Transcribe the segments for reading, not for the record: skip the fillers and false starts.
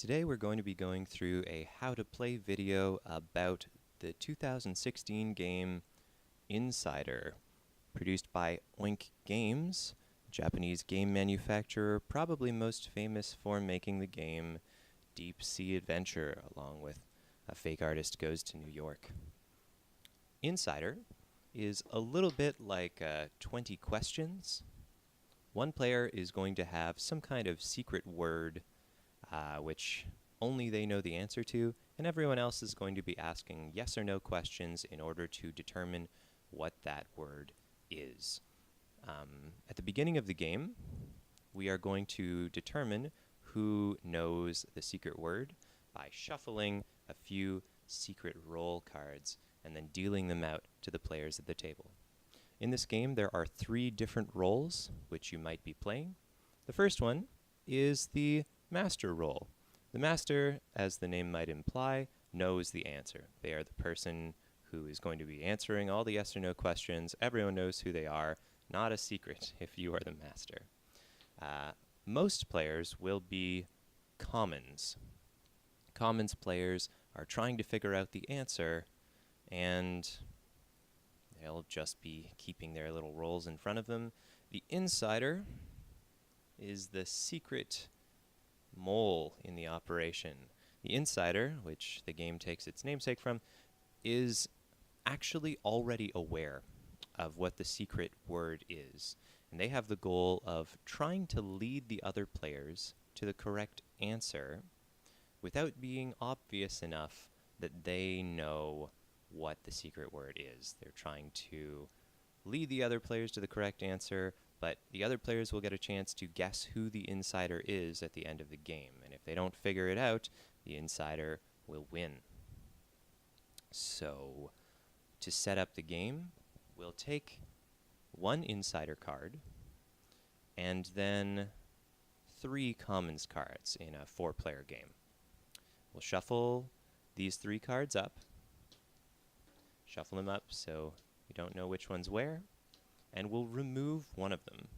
Today we're going to be going through a how to play video about the 2016 game Insider, produced by Oink Games, a Japanese game manufacturer probably most famous for making the game Deep Sea Adventure, along with A Fake Artist Goes to New York. Insider is a little bit like 20 questions. One player is going to have some kind of secret word which only they know the answer to, and everyone else is going to be asking yes or no questions in order to determine what that word is. At the beginning of the game, we are going to determine who knows the secret word by shuffling a few secret roll cards and then dealing them out to the players at the table. In this game, there are 3 different roles which you might be playing. The first one is the master role. The master, as the name might imply, knows the answer. They are the person who is going to be answering all the yes or no questions. Everyone knows who they are. Not a secret if you are the master. Most players will be commons. Commons players are trying to figure out the answer, and they'll just be keeping their little rolls in front of them. The insider is the secret mole in the operation. The insider, which the game takes its namesake from, is actually already aware of what the secret word is, and they have the goal of trying to lead the other players to the correct answer without being obvious enough that they know what the secret word is. They're trying to lead the other players to the correct answer, but the other players will get a chance to guess who the insider is at the end of the game. And if they don't figure it out, the insider will win. So, to set up the game, we'll take 1 insider card and then 3 commons cards in a 4-player game. We'll shuffle these 3 cards up, shuffle them up so we don't know which one's where, and we'll remove one of them.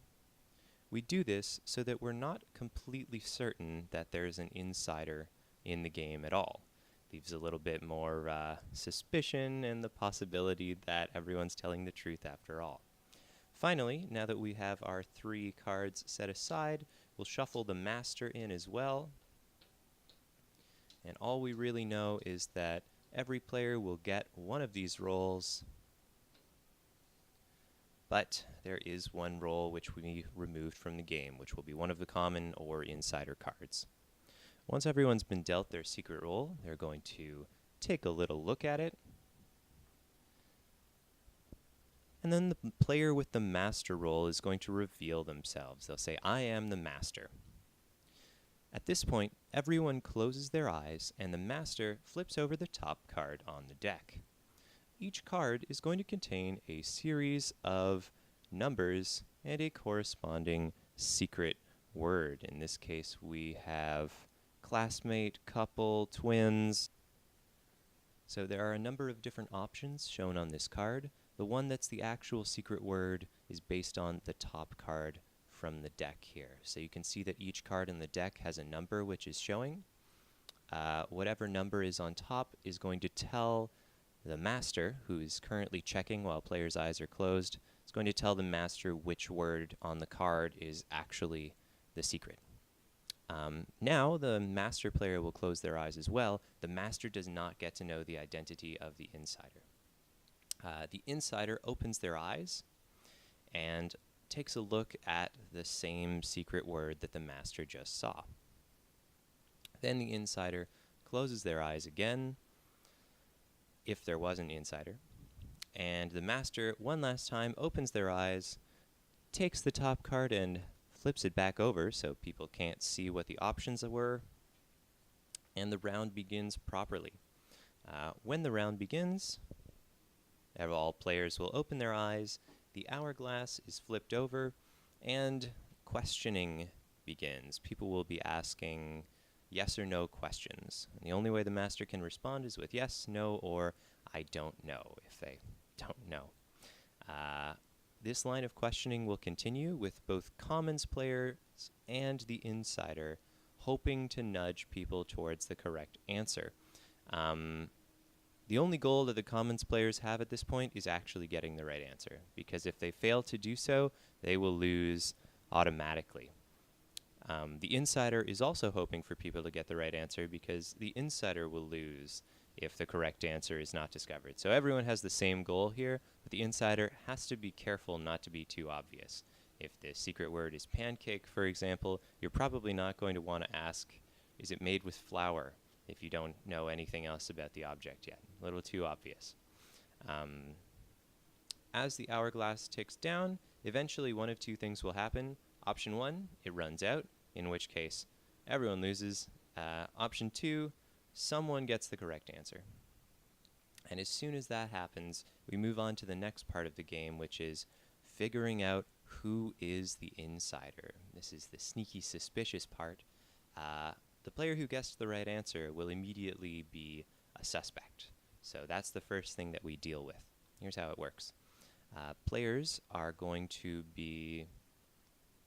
We do this so that we're not completely certain that there's an insider in the game at all. Leaves a little bit more suspicion and the possibility that everyone's telling the truth after all. Finally, now that we have our 3 cards set aside, we'll shuffle the master in as well. And all we really know is that every player will get one of these rolls, but there is one roll which we removed from the game, which will be one of the common or insider cards. Once everyone's been dealt their secret roll, they're going to take a little look at it. And then the player with the master roll is going to reveal themselves. They'll say, "I am the master." At this point, everyone closes their eyes, and the master flips over the top card on the deck. Each card is going to contain a series of numbers and a corresponding secret word. In this case, we have classmate, couple, twins. So there are a number of different options shown on this card. The one that's the actual secret word is based on the top card from the deck here. So you can see that each card in the deck has a number which is showing. Whatever number is on top is going to tell the master, who is currently checking while players' eyes are closed, is going to tell the master which word on the card is actually the secret. Now the master player will close their eyes as well. The master does not get to know the identity of the insider. The insider opens their eyes and takes a look at the same secret word that the master just saw. Then the insider closes their eyes again, if there was an insider, and the master one last time opens their eyes, takes the top card and flips it back over so people can't see what the options were, and the round begins properly. When the round begins, all players will open their eyes, the hourglass is flipped over, and questioning begins. People will be asking yes or no questions. And the only way the master can respond is with yes, no, or I don't know, if they don't know. This line of questioning will continue with both commons players and the insider hoping to nudge people towards the correct answer. The only goal that the commons players have at this point is actually getting the right answer, because if they fail to do so, they will lose automatically. The insider is also hoping for people to get the right answer, because the insider will lose if the correct answer is not discovered. So everyone has the same goal here, but the insider has to be careful not to be too obvious. If the secret word is pancake, for example, you're probably not going to want to ask, is it made with flour, if you don't know anything else about the object yet. A little too obvious. As the hourglass ticks down, eventually one of two things will happen. Option 1, it runs out, in which case everyone loses. Option 2, someone gets the correct answer. And as soon as that happens, we move on to the next part of the game, which is figuring out who is the insider. This is the sneaky, suspicious part. The player who guessed the right answer will immediately be a suspect. So that's the first thing that we deal with. Here's how it works. Players are going to be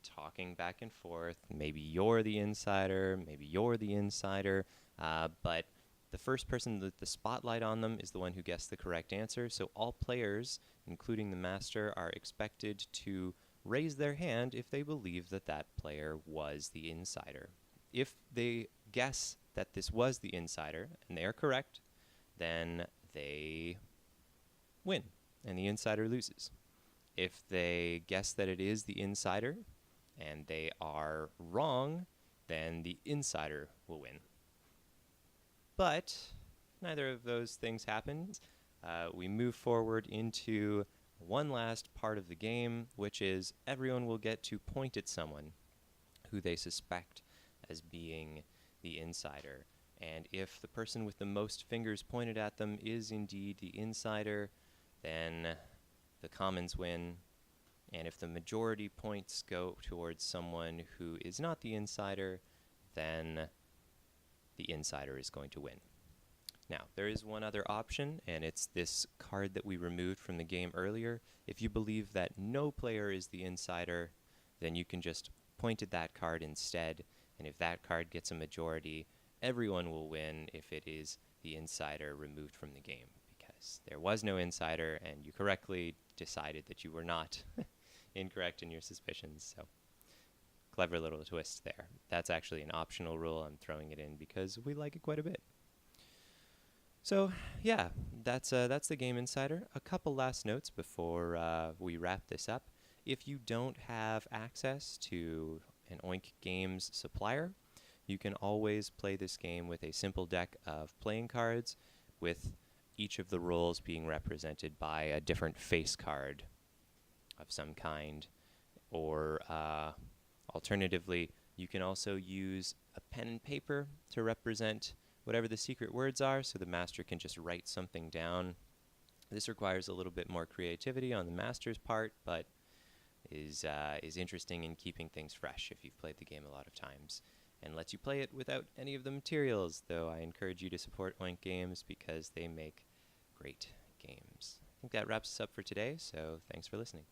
talking back and forth. Maybe you're the insider, maybe you're the insider, but the first person with the spotlight on them is the one who guessed the correct answer. So all players, including the master, are expected to raise their hand if they believe that that player was the insider. If they guess that this was the insider and they are correct, then they win and the insider loses. If they guess that it is the insider and they are wrong, then the insider will win. But neither of those things happen. We move forward into one last part of the game, which is everyone will get to point at someone who they suspect as being the insider. And if the person with the most fingers pointed at them is indeed the insider, then the commons win. And if the majority points go towards someone who is not the insider, then the insider is going to win. Now, there is one other option, and it's this card that we removed from the game earlier. If you believe that no player is the insider, then you can just point at that card instead, and if that card gets a majority, everyone will win if it is the insider removed from the game, because there was no insider, and you correctly decided that you were not incorrect in your suspicions. So, clever little twist there. That's actually an optional rule. I'm throwing it in because we like it quite a bit. So, yeah, that's the Game Insider. A couple last notes before we wrap this up. If you don't have access to an Oink Games supplier, you can always play this game with a simple deck of playing cards, with each of the roles being represented by a different face card of some kind. Or alternatively, you can also use a pen and paper to represent whatever the secret words are, so the master can just write something down. This requires a little bit more creativity on the master's part, but is interesting in keeping things fresh if you've played the game a lot of times, and lets you play it without any of the materials, though I encourage you to support Oink Games because they make great games. I think that wraps us up for today, so thanks for listening.